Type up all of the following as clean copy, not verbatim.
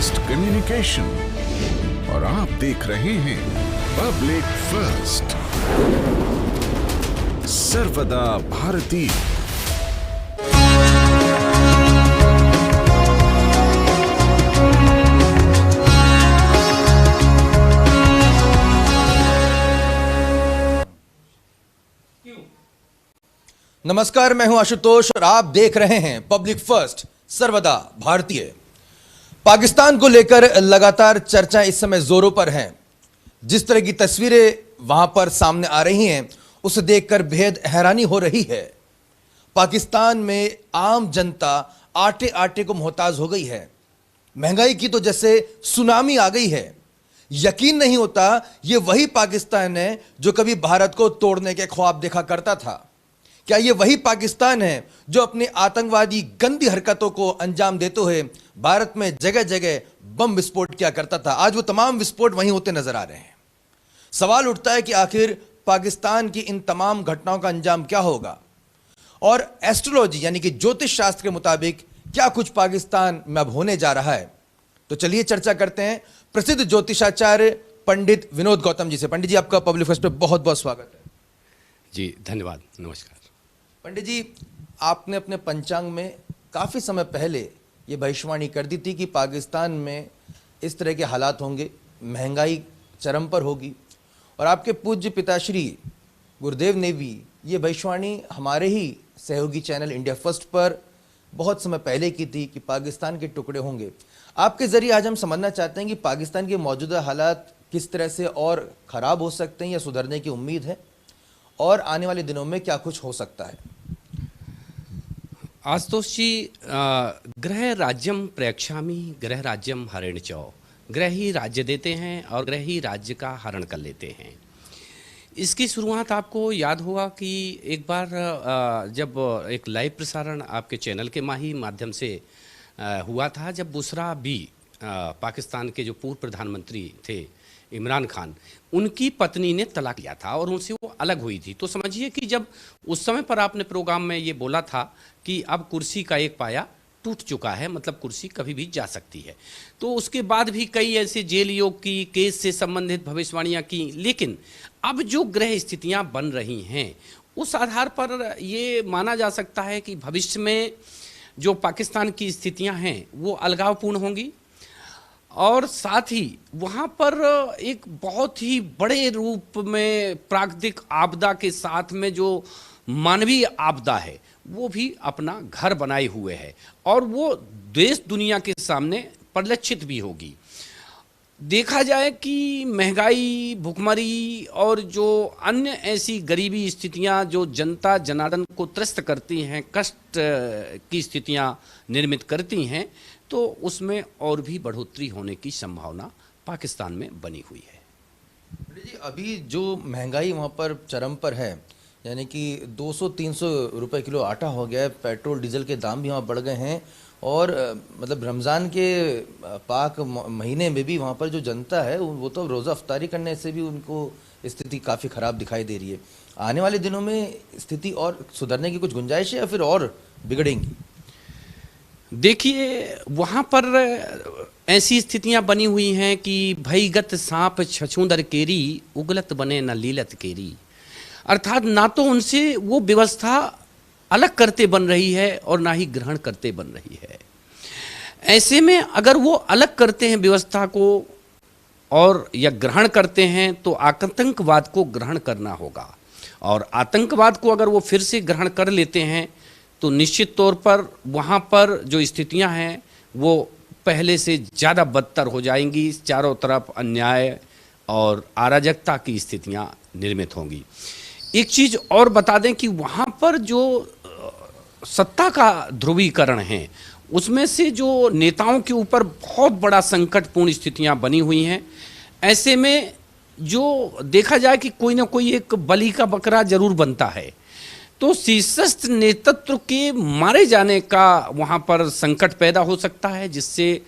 Fast communication और आप देख रहे हैं पब्लिक फर्स्ट, सर्वदा भारतीय। नमस्कार, मैं हूं आशुतोष और आप देख रहे हैं पब्लिक फर्स्ट, सर्वदा भारतीय। पाकिस्तान को लेकर लगातार चर्चाएं इस समय जोरों पर हैं। जिस तरह की तस्वीरें वहां पर सामने आ रही हैं, उसे देखकर बेहद हैरानी हो रही है। पाकिस्तान में आम जनता आटे आटे को मोहताज हो गई है। महंगाई की तो जैसे सुनामी आ गई है। यकीन नहीं होता ये वही पाकिस्तान है जो कभी भारत को तोड़ने के ख्वाब देखा करता था। क्या ये वही पाकिस्तान है जो अपनी आतंकवादी गंदी हरकतों को अंजाम देते हुए भारत में जगह जगह बम विस्फोट किया करता था? आज वो तमाम विस्फोट वहीं होते नजर आ रहे हैं। सवाल उठता है कि आखिर पाकिस्तान की इन तमाम घटनाओं का अंजाम क्या होगा, और एस्ट्रोलॉजी यानी कि ज्योतिष शास्त्र के मुताबिक क्या कुछ पाकिस्तान में अब होने जा रहा है। तो चलिए चर्चा करते हैं प्रसिद्ध ज्योतिषाचार्य पंडित विनोद गौतम जी से। पंडित जी, आपका पब्लिक फर्स्ट पे बहुत बहुत स्वागत है। जी धन्यवाद, नमस्कार। पंडित जी, आपने अपने पंचांग में काफ़ी समय पहले ये भविष्यवाणी कर दी थी कि पाकिस्तान में इस तरह के हालात होंगे, महंगाई चरम पर होगी, और आपके पूज्य पिताश्री गुरुदेव ने भी ये भविष्यवाणी हमारे ही सहयोगी चैनल इंडिया फर्स्ट पर बहुत समय पहले की थी कि पाकिस्तान के टुकड़े होंगे। आपके ज़रिए आज हम समझना चाहते हैं कि पाकिस्तान के मौजूदा हालात किस तरह से और ख़राब हो सकते हैं या सुधरने की उम्मीद है, और आने वाले दिनों में क्या कुछ हो सकता है। आशुतोष जी, ग्रह राज्यम प्रयक्षामि ग्रह राज्यम हरेण चौ। ग्रह ही राज्य देते हैं और ग्रह ही राज्य का हरण कर लेते हैं। इसकी शुरुआत आपको याद होगा कि एक बार जब एक लाइव प्रसारण आपके चैनल के माध्यम से हुआ था, जब बुशरा बी पाकिस्तान के जो पूर्व प्रधानमंत्री थे इमरान खान, उनकी पत्नी ने तलाक लिया था और उनसे वो अलग हुई थी। तो समझिए कि जब उस समय पर आपने प्रोग्राम में ये बोला था कि अब कुर्सी का एक पाया टूट चुका है, मतलब कुर्सी कभी भी जा सकती है। तो उसके बाद भी कई ऐसे जेल योग की, केस से संबंधित भविष्यवाणियाँ की, लेकिन अब जो ग्रह स्थितियाँ बन रही हैं उस आधार पर ये माना जा सकता है कि भविष्य में जो पाकिस्तान की स्थितियाँ हैं वो अलगावपूर्ण होंगी, और साथ ही वहाँ पर एक बहुत ही बड़े रूप में प्राकृतिक आपदा के साथ में जो मानवीय आपदा है वो भी अपना घर बनाए हुए है, और वो देश दुनिया के सामने परिलक्षित भी होगी। देखा जाए कि महंगाई, भुखमरी और जो अन्य ऐसी गरीबी स्थितियां जो जनता जनार्दन को त्रस्त करती हैं, कष्ट की स्थितियां निर्मित करती हैं, तो उसमें और भी बढ़ोतरी होने की संभावना पाकिस्तान में बनी हुई है। जी, अभी जो महंगाई वहाँ पर चरम पर है, यानी कि 200-300 रुपए किलो आटा हो गया है, पेट्रोल डीजल के दाम भी वहाँ बढ़ गए हैं, और मतलब रमज़ान के पाक महीने में भी वहाँ पर जो जनता है वो तो रोज़ा अफ्तारी करने से भी उनको स्थिति काफ़ी ख़राब दिखाई दे रही है। आने वाले दिनों में स्थिति और सुधरने की कुछ गुंजाइश है या फिर और बिगड़ेंगी? देखिए, वहाँ पर ऐसी स्थितियाँ बनी हुई हैं कि भईगत सांप छछूंदर केरी, उगलत बने न लीलत केरी। अर्थात ना तो उनसे वो व्यवस्था अलग करते बन रही है और ना ही ग्रहण करते बन रही है। ऐसे में अगर वो अलग करते हैं व्यवस्था को और या ग्रहण करते हैं, तो आतंकवाद को ग्रहण करना होगा, और आतंकवाद को अगर वो फिर से ग्रहण कर लेते हैं तो निश्चित तौर पर वहाँ पर जो स्थितियाँ हैं वो पहले से ज़्यादा बदतर हो जाएंगी। चारों तरफ अन्याय और अराजकता की स्थितियाँ निर्मित होंगी। एक चीज़ और बता दें कि वहाँ पर जो सत्ता का ध्रुवीकरण है, उसमें से जो नेताओं के ऊपर बहुत बड़ा संकटपूर्ण स्थितियाँ बनी हुई हैं। ऐसे में जो देखा जाए कि कोई ना कोई एक बलि का बकरा जरूर बनता है, तो शीर्षस्थ नेतृत्व के मारे जाने का वहाँ पर संकट पैदा हो सकता है, जिससे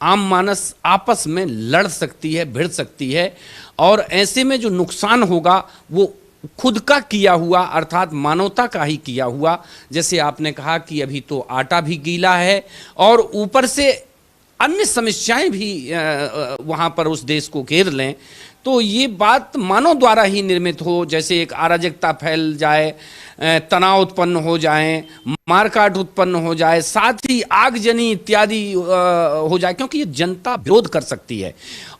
आम मानस आपस में लड़ सकती है, भिड़ सकती है, और ऐसे में जो नुकसान होगा वो खुद का किया हुआ अर्थात मानवता का ही किया हुआ। जैसे आपने कहा कि अभी तो आटा भी गीला है और ऊपर से अन्य समस्याएं भी वहाँ पर उस देश को घेर लें, तो ये बात मानव द्वारा ही निर्मित हो, जैसे एक अराजकता फैल जाए, तनाव उत्पन्न हो जाए, मारकाट उत्पन्न हो जाए, साथ ही आगजनी इत्यादि हो जाए, क्योंकि ये जनता विरोध कर सकती है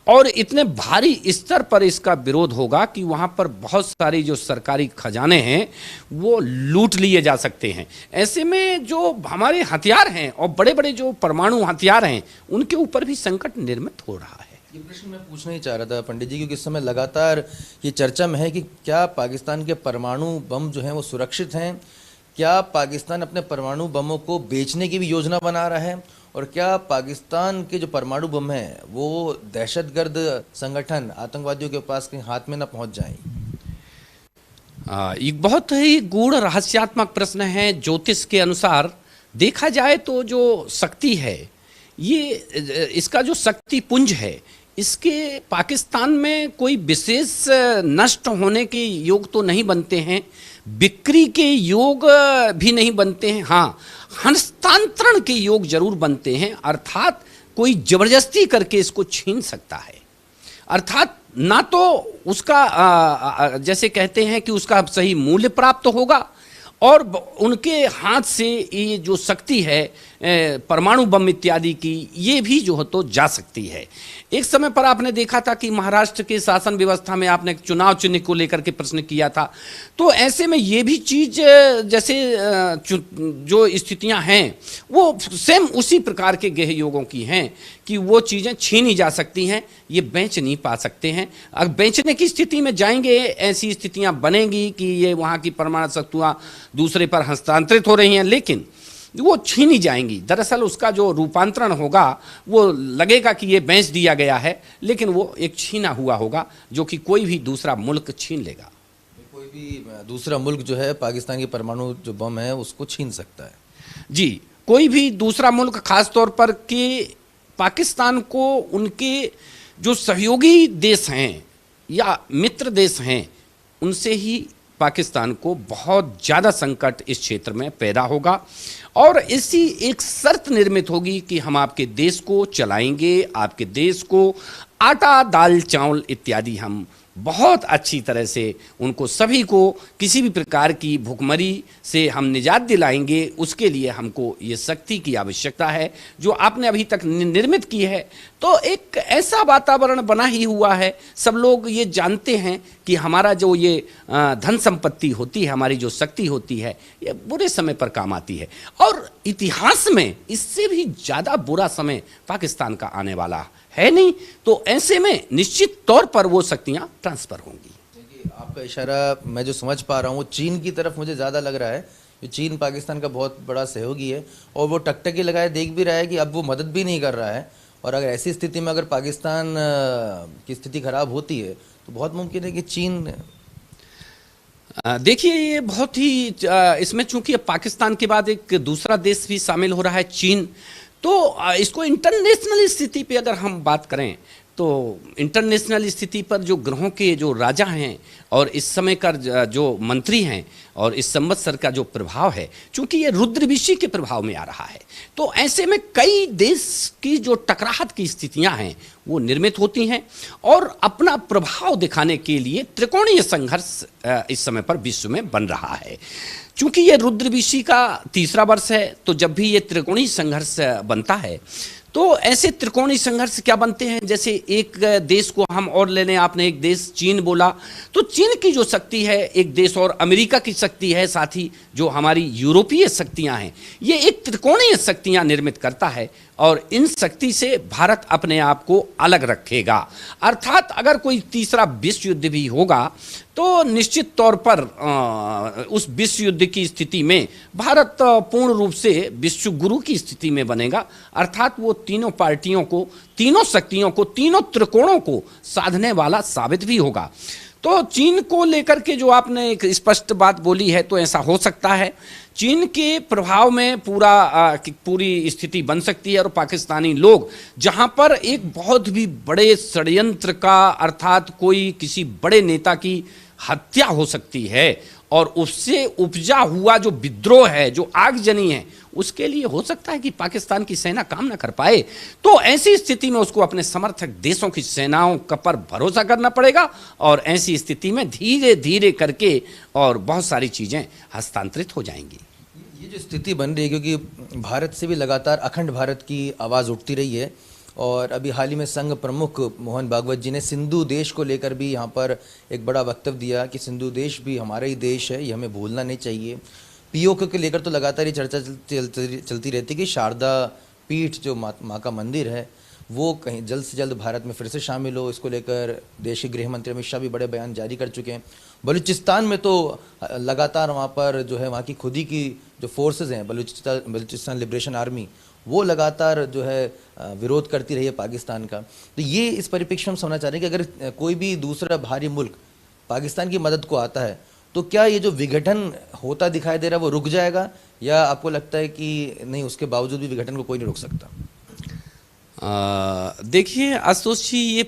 और इतने भारी स्तर पर इसका विरोध होगा कि वहाँ पर बहुत सारी जो सरकारी खजाने हैं वो लूट लिए जा सकते हैं। ऐसे में जो हमारे हथियार हैं और बड़े बड़े जो परमाणु हथियार हैं उनके ऊपर भी संकट निर्मित हो रहा है। ये प्रश्न मैं पूछना ही चाह रहा था पंडित जी, क्योंकि इस समय लगातार ये चर्चा में है कि क्या पाकिस्तान के परमाणु बम जो हैं वो सुरक्षित हैं, क्या पाकिस्तान अपने परमाणु बमों को बेचने की भी योजना बना रहा है, और क्या पाकिस्तान के जो परमाणु बम हैं वो दहशतगर्द संगठन आतंकवादियों के पास कहीं हाथ में न पहुंच जाएं। एक बहुत ही गूढ़ रहस्यात्मक प्रश्न है। ज्योतिष के अनुसार देखा जाए तो जो शक्ति है, ये इसका जो शक्ति पुंज है, इसके पाकिस्तान में कोई विशेष नष्ट होने के योग तो नहीं बनते हैं, बिक्री के योग भी नहीं बनते हैं, हाँ हस्तांतरण के योग जरूर बनते हैं। अर्थात कोई जबरदस्ती करके इसको छीन सकता है, अर्थात ना तो उसका जैसे कहते हैं कि उसका सही मूल्य प्राप्त होगा और उनके हाथ से ये जो शक्ति है परमाणु बम इत्यादि की, ये भी जो है तो जा सकती है। एक समय पर आपने देखा था कि महाराष्ट्र के शासन व्यवस्था में आपने चुनाव चिन्ह को लेकर के प्रश्न किया था, तो ऐसे में ये भी चीज़ जैसे जो स्थितियां हैं वो सेम उसी प्रकार के गेह योगों की हैं कि वो चीज़ें छीनी जा सकती हैं, ये बेच नहीं पा सकते हैं। अगर बेचने की स्थिति में जाएंगे, ऐसी स्थितियां बनेंगी कि ये वहाँ की परमाणु शक्तियाँ दूसरे पर हस्तांतरित हो रही हैं, लेकिन वो छीनी जाएंगी। दरअसल उसका जो रूपांतरण होगा वो लगेगा कि ये बेच दिया गया है, लेकिन वो एक छीना हुआ होगा जो कि कोई भी दूसरा मुल्क छीन लेगा। कोई भी दूसरा मुल्क जो है पाकिस्तान के परमाणु जो बम है उसको छीन सकता है। जी, कोई भी दूसरा मुल्क, खास तौर पर कि पाकिस्तान को उनके जो सहयोगी देश हैं या मित्र देश हैं, उनसे ही पाकिस्तान को बहुत ज़्यादा संकट इस क्षेत्र में पैदा होगा और इसी एक शर्त निर्मित होगी कि हम आपके देश को चलाएंगे, आपके देश को आटा दाल चावल इत्यादि हम बहुत अच्छी तरह से उनको सभी को किसी भी प्रकार की भुखमरी से हम निजात दिलाएंगे। उसके लिए हमको ये शक्ति की आवश्यकता है जो आपने अभी तक निर्मित की है। तो एक ऐसा वातावरण बना ही हुआ है, सब लोग ये जानते हैं कि हमारा जो ये धन संपत्ति होती है, हमारी जो शक्ति होती है, ये बुरे समय पर काम आती है और इतिहास में इससे भी ज़्यादा बुरा समय पाकिस्तान का आने वाला है नहीं। तो ऐसे में निश्चित तौर पर वो शक्तियां ट्रांसफर होंगी। देखिए, आपका इशारा मैं जो समझ पा रहा हूँ वो चीन की तरफ मुझे ज़्यादा लग रहा है। चीन पाकिस्तान का बहुत बड़ा सहयोगी है और वो टकटकी लगाए देख भी रहा है कि अब वो मदद भी नहीं कर रहा है, और अगर ऐसी स्थिति में अगर पाकिस्तान की स्थिति खराब होती है तो बहुत मुमकिन है कि चीन देखिए, ये बहुत ही इसमें चूंकि पाकिस्तान के बाद एक दूसरा देश भी शामिल हो रहा है, चीन, तो इसको इंटरनेशनल स्थिति पे अगर हम बात करें तो इंटरनेशनल स्थिति पर जो ग्रहों के जो राजा हैं और इस समय का जो मंत्री हैं और इस संवत्सर का जो प्रभाव है, चूंकि ये रुद्र ऋषि के प्रभाव में आ रहा है, तो ऐसे में कई देश की जो टकराहट की स्थितियां हैं वो निर्मित होती हैं और अपना प्रभाव दिखाने के लिए त्रिकोणीय संघर्ष इस समय पर विश्व में बन रहा है। चूंकि ये रुद्र ऋषि का तीसरा वर्ष है, तो जब भी ये त्रिकोणीय संघर्ष बनता है तो ऐसे त्रिकोणीय संघर्ष क्या बनते हैं, जैसे एक देश को हम और ले लें, आपने एक देश चीन बोला, तो चीन की जो शक्ति है एक देश और अमेरिका की शक्ति है, साथ ही जो हमारी यूरोपीय शक्तियां हैं, ये एक त्रिकोणीय शक्तियां निर्मित करता है और इन शक्ति से भारत अपने आप को अलग रखेगा। अर्थात अगर कोई तीसरा विश्व युद्ध भी होगा तो निश्चित तौर पर उस विश्व युद्ध की स्थिति में भारत पूर्ण रूप से विश्व गुरु की स्थिति में बनेगा। अर्थात वो तीनों पार्टियों को, तीनों शक्तियों को, तीनों त्रिकोणों को साधने वाला साबित भी होगा। तो चीन को लेकर के जो आपने एक स्पष्ट बात बोली है, तो ऐसा हो सकता है। चीन के प्रभाव में पूरी स्थिति बन सकती है और पाकिस्तानी लोग जहां पर एक बहुत भी बड़े षड्यंत्र का, अर्थात कोई किसी बड़े नेता की हत्या हो सकती है और उससे उपजा हुआ जो विद्रोह है, जो आगजनी है, उसके लिए हो सकता है कि पाकिस्तान की सेना काम ना कर पाए। तो ऐसी स्थिति में उसको अपने समर्थक देशों की सेनाओं पर भरोसा करना पड़ेगा और ऐसी स्थिति में धीरे धीरे करके और बहुत सारी चीज़ें हस्तांतरित हो जाएंगी। ये जो स्थिति बन रही है, क्योंकि भारत से भी लगातार अखंड भारत की आवाज़ उठती रही है और अभी हाल ही में संघ प्रमुख मोहन भागवत जी ने सिंधु देश को लेकर भी यहाँ पर एक बड़ा वक्तव्य दिया कि सिंधु देश भी हमारा ही देश है, ये हमें भूलना नहीं चाहिए। पीओके को लेकर तो लगातार ये चर्चा चलती रहती है कि शारदा पीठ जो माँ का मंदिर है वो कहीं जल्द से जल्द भारत में फिर से शामिल हो। इसको लेकर देश के गृह मंत्री अमित शाह भी बड़े बयान जारी कर चुके हैं। बलूचिस्तान में तो लगातार वहाँ पर जो है वहाँ की खुद ही की जो फोर्सेस हैं, बलूचिस्तान लिबरेशन आर्मी, वो लगातार जो है विरोध करती रही है पाकिस्तान का। तो ये इस परिप्रेक्ष्य में हम समझना चाह रहे हैं कि अगर कोई भी दूसरा भारी मुल्क पाकिस्तान की मदद को आता है तो क्या ये जो विघटन होता दिखाई दे रहा है वो रुक जाएगा, या आपको लगता है कि नहीं, उसके बावजूद भी विघटन को कोई नहीं रोक सकता? देखिए आशुतोष जी, ये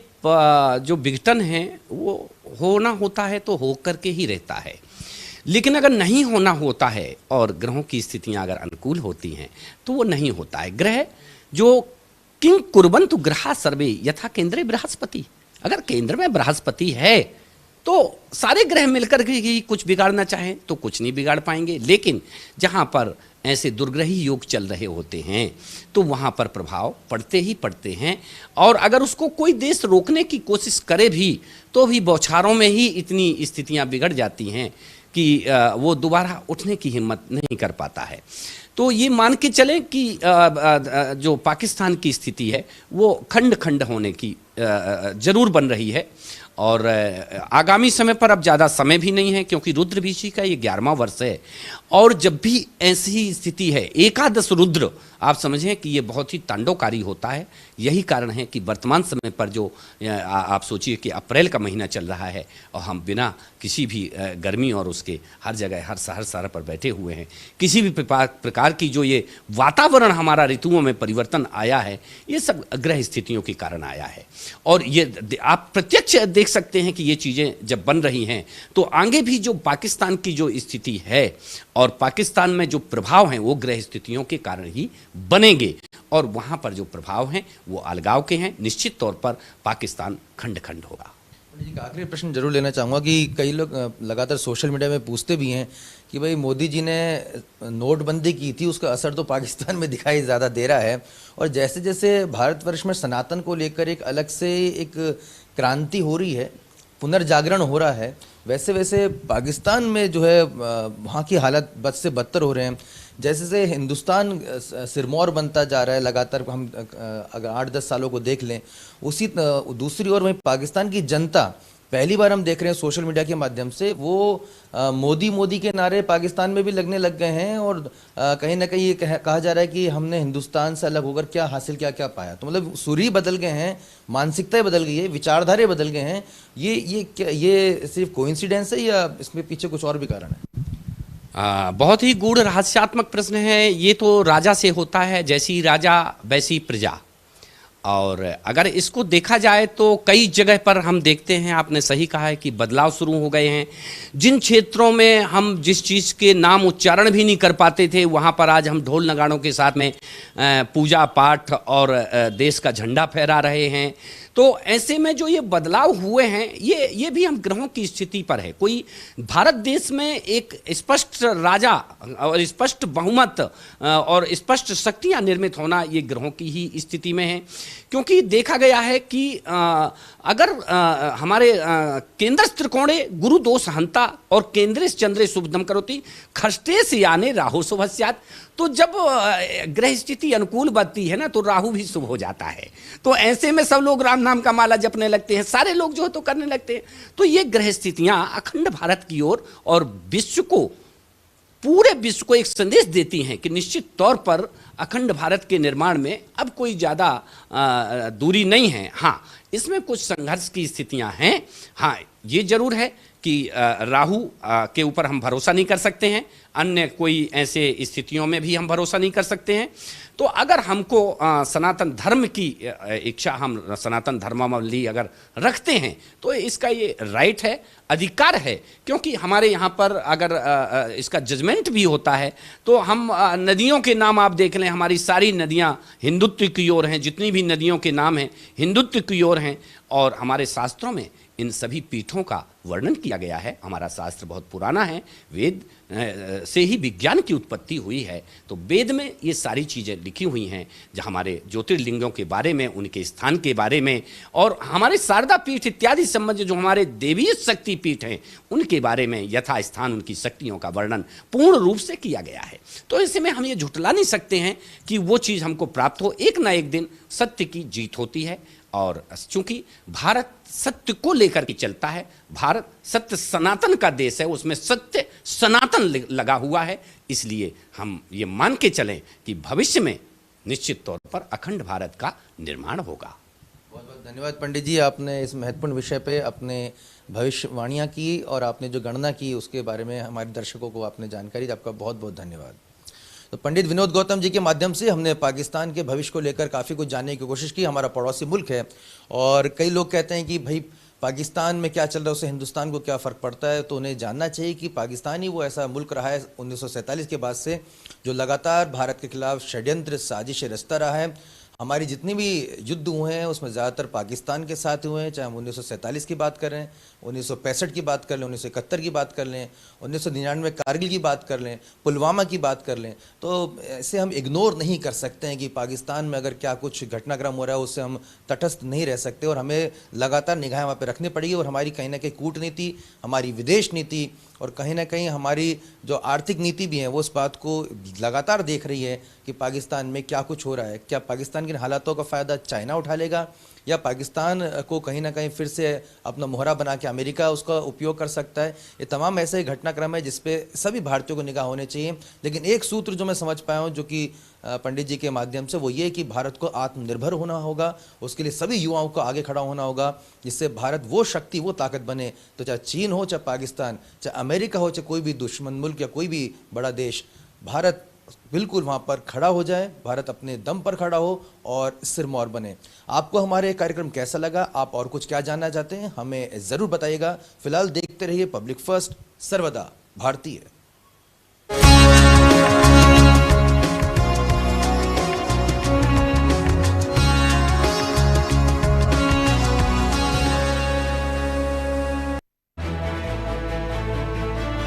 जो विघटन है वो होना होता है तो हो करके ही रहता है, लेकिन अगर नहीं होना होता है और ग्रहों की स्थितियां अगर अनुकूल होती हैं तो वो नहीं होता है। ग्रह जो किंग कुर्बन्तु ग्रहा सर्वे यथा केंद्रे बृहस्पति, अगर केंद्र में बृहस्पति है तो सारे ग्रह मिलकर के ही कुछ बिगाड़ना चाहें तो कुछ नहीं बिगाड़ पाएंगे, लेकिन जहाँ पर ऐसे दुर्ग्रही योग चल रहे होते हैं तो वहाँ पर प्रभाव पड़ते ही पड़ते हैं। और अगर उसको कोई देश रोकने की कोशिश करे भी तो भी बौछारों में ही इतनी स्थितियाँ बिगड़ जाती हैं कि वो दोबारा उठने की हिम्मत नहीं कर पाता है। तो ये मान के चलें कि जो पाकिस्तान की स्थिति है वो खंड खंड होने की जरूर बन रही है और आगामी समय पर अब ज़्यादा समय भी नहीं है, क्योंकि रुद्र बीसी का ये 11वां वर्ष है और जब भी ऐसी स्थिति है, एकादश रुद्र आप समझें कि ये बहुत ही तांडवकारी होता है। यही कारण है कि वर्तमान समय पर जो आप सोचिए कि अप्रैल का महीना चल रहा है और हम बिना किसी भी गर्मी और उसके हर जगह हर शहर पर बैठे हुए हैं। किसी भी प्रकार की जो ये वातावरण हमारा ऋतुओं में परिवर्तन आया है, ये सब ग्रह स्थितियों के कारण आया है। और ये आप प्रत्यक्ष देख सकते हैं कि ये चीज़ें जब बन रही हैं तो आगे भी जो पाकिस्तान की जो स्थिति है और पाकिस्तान में जो प्रभाव हैं वो ग्रह स्थितियों के कारण ही बनेंगे और वहाँ पर जो प्रभाव हैं वो अलगाव के हैं। निश्चित तौर पर पाकिस्तान खंड खंड होगा। एक आखिरी प्रश्न जरूर लेना चाहूँगा कि कई लोग लगातार सोशल मीडिया में पूछते भी हैं कि भाई मोदी जी ने नोटबंदी की थी, उसका असर तो पाकिस्तान में दिखाई ज़्यादा दे रहा है और जैसे जैसे भारतवर्ष में सनातन को लेकर एक अलग से एक क्रांति हो रही है, पुनर्जागरण हो रहा है, वैसे वैसे पाकिस्तान में जो है वहाँ की हालत बद से बदतर हो रहे हैं। जैसे से हिंदुस्तान सिरमौर बनता जा रहा है लगातार, हम अगर 8-10 सालों को देख लें, उसी दूसरी ओर वहीं पाकिस्तान की जनता पहली बार हम देख रहे हैं सोशल मीडिया के माध्यम से वो मोदी के नारे पाकिस्तान में भी लगने लग गए हैं और कहीं ना कहीं ये कहा जा रहा है कि हमने हिंदुस्तान से अलग होकर क्या हासिल क्या पाया। तो मतलब सूरी बदल गए हैं, मानसिकताएं बदल गई है, विचारधारे बदल गए हैं। ये सिर्फ कोइंसिडेंस है या इसमें पीछे कुछ और भी कारण है? बहुत ही गूढ़ रहस्यात्मक प्रश्न है। ये तो राजा से होता है, जैसी राजा वैसी प्रजा। और अगर इसको देखा जाए तो कई जगह पर हम देखते हैं, आपने सही कहा है कि बदलाव शुरू हो गए हैं। जिन क्षेत्रों में हम जिस चीज़ के नाम उच्चारण भी नहीं कर पाते थे वहाँ पर आज हम ढोल नगाड़ों के साथ में पूजा पाठ और देश का झंडा फहरा रहे हैं। तो ऐसे में जो ये बदलाव हुए हैं ये भी हम ग्रहों की स्थिति पर है। कोई भारत देश में एक स्पष्ट राजा और स्पष्ट बहुमत और स्पष्ट शक्तियां निर्मित होना ये ग्रहों की ही स्थिति में है, क्योंकि देखा गया है कि अगर हमारे केंद्र त्रिकोणे गुरु दोष हंता और केंद्रे चंद्रे शुभदम करोति खष्टेश याने राहु शुभस्यात्। तो जब ग्रह स्थिति अनुकूल बनती है ना तो राहु भी शुभ हो जाता है। तो ऐसे में सब लोग राम नाम का माला जपने लगते हैं, सारे लोग जो है तो करने लगते हैं। तो ये ग्रह स्थितियां अखंड भारत की ओर और विश्व को, पूरे विश्व को एक संदेश देती हैं कि निश्चित तौर पर अखंड भारत के निर्माण में अब कोई ज़्यादा दूरी नहीं है। हाँ, इसमें कुछ संघर्ष की स्थितियां हैं। हाँ, ये जरूर है कि राहु के ऊपर हम भरोसा नहीं कर सकते हैं अन्य कोई ऐसे स्थितियों में भी हम भरोसा नहीं कर सकते हैं। तो अगर हमको सनातन धर्म की इच्छा, हम सनातन धर्मावलंबी अगर रखते हैं तो इसका ये राइट है, अधिकार है। क्योंकि हमारे यहाँ पर अगर इसका जजमेंट भी होता है तो हम नदियों के नाम आप देख लें, हमारी सारी नदियाँ हिंदुत्व की ओर हैं, जितनी भी नदियों के नाम हैं हिंदुत्व की ओर हैं। और हमारे शास्त्रों में इन सभी पीठों का वर्णन किया गया है। हमारा शास्त्र बहुत पुराना है, वेद से ही विज्ञान की उत्पत्ति हुई है। तो वेद में ये सारी चीज़ें लिखी हुई हैं, जहाँ हमारे ज्योतिर्लिंगों के बारे में, उनके स्थान के बारे में, और हमारे शारदा पीठ इत्यादि संबंधित जो हमारे देवीय शक्ति पीठ हैं उनके बारे में यथा स्थान उनकी शक्तियों का वर्णन पूर्ण रूप से किया गया है। तो ऐसे में हम ये झुठला नहीं सकते हैं कि वो चीज़ हमको प्राप्त हो। एक ना एक दिन सत्य की जीत होती है, और चूंकि भारत सत्य को लेकर के चलता है, भारत सत्य सनातन का देश है, उसमें सत्य सनातन लगा हुआ है, इसलिए हम ये मान के चलें कि भविष्य में निश्चित तौर पर अखंड भारत का निर्माण होगा। बहुत बहुत धन्यवाद पंडित जी, आपने इस महत्वपूर्ण विषय पे अपने भविष्यवाणियाँ की और आपने जो गणना की उसके बारे में हमारे दर्शकों को आपने जानकारी दी। आपका बहुत बहुत धन्यवाद। तो पंडित विनोद गौतम जी के माध्यम से हमने पाकिस्तान के भविष्य को लेकर काफ़ी कुछ जानने की कोशिश की। हमारा पड़ोसी मुल्क है और कई लोग कहते हैं कि भाई पाकिस्तान में क्या चल रहा है उससे हिंदुस्तान को क्या फ़र्क पड़ता है। तो उन्हें जानना चाहिए कि पाकिस्तान ही वो ऐसा मुल्क रहा है 1947 के बाद से जो लगातार भारत के खिलाफ षड्यंत्र साजिशें रचता रहा है। हमारी जितनी भी युद्ध हुए हैं उसमें ज़्यादातर पाकिस्तान के साथ हुए हैं, चाहे हम 1947 की बात कर रहे हैं, 1965 की बात कर लें, 1971 की बात कर लें, 1999 कारगिल की बात कर लें, पुलवामा की बात कर लें। तो ऐसे हम इग्नोर नहीं कर सकते हैं कि पाकिस्तान में अगर क्या कुछ घटनाक्रम हो रहा है उससे हम तटस्थ नहीं रह सकते और हमें लगातार निगाहें वहाँ पर रखनी पड़ेगी। और हमारी कहीं ना कहीं कूटनीति, हमारी विदेश नीति और कहीं ना कहीं हमारी जो आर्थिक नीति भी है वो इस बात को लगातार देख रही है कि पाकिस्तान में क्या कुछ हो रहा है। क्या पाकिस्तान के हालातों का फ़ायदा चाइना उठा लेगा या पाकिस्तान को कहीं ना कहीं फिर से अपना मोहरा बना के अमेरिका उसका उपयोग कर सकता है। ये तमाम ऐसे घटनाक्रम है जिस पे सभी भारतीयों को निगाह होने चाहिए। लेकिन एक सूत्र जो मैं समझ पाया हूँ जो कि पंडित जी के माध्यम से, वो ये कि भारत को आत्मनिर्भर होना होगा, उसके लिए सभी युवाओं को आगे खड़ा होना होगा जिससे भारत वो शक्ति, वो ताकत बने। तो चाहे चीन हो, चाहे पाकिस्तान, चाहे अमेरिका हो, चाहे कोई भी दुश्मन मुल्क या कोई भी बड़ा देश, भारत बिल्कुल वहाँ पर खड़ा हो जाए, भारत अपने दम पर खड़ा हो और सिरमौर बने। आपको हमारे कार्यक्रम कैसा लगा, आप और कुछ क्या जानना चाहते हैं, हमें ज़रूर बताइएगा। फिलहाल देखते रहिए पब्लिक फर्स्ट, सर्वदा भारतीय।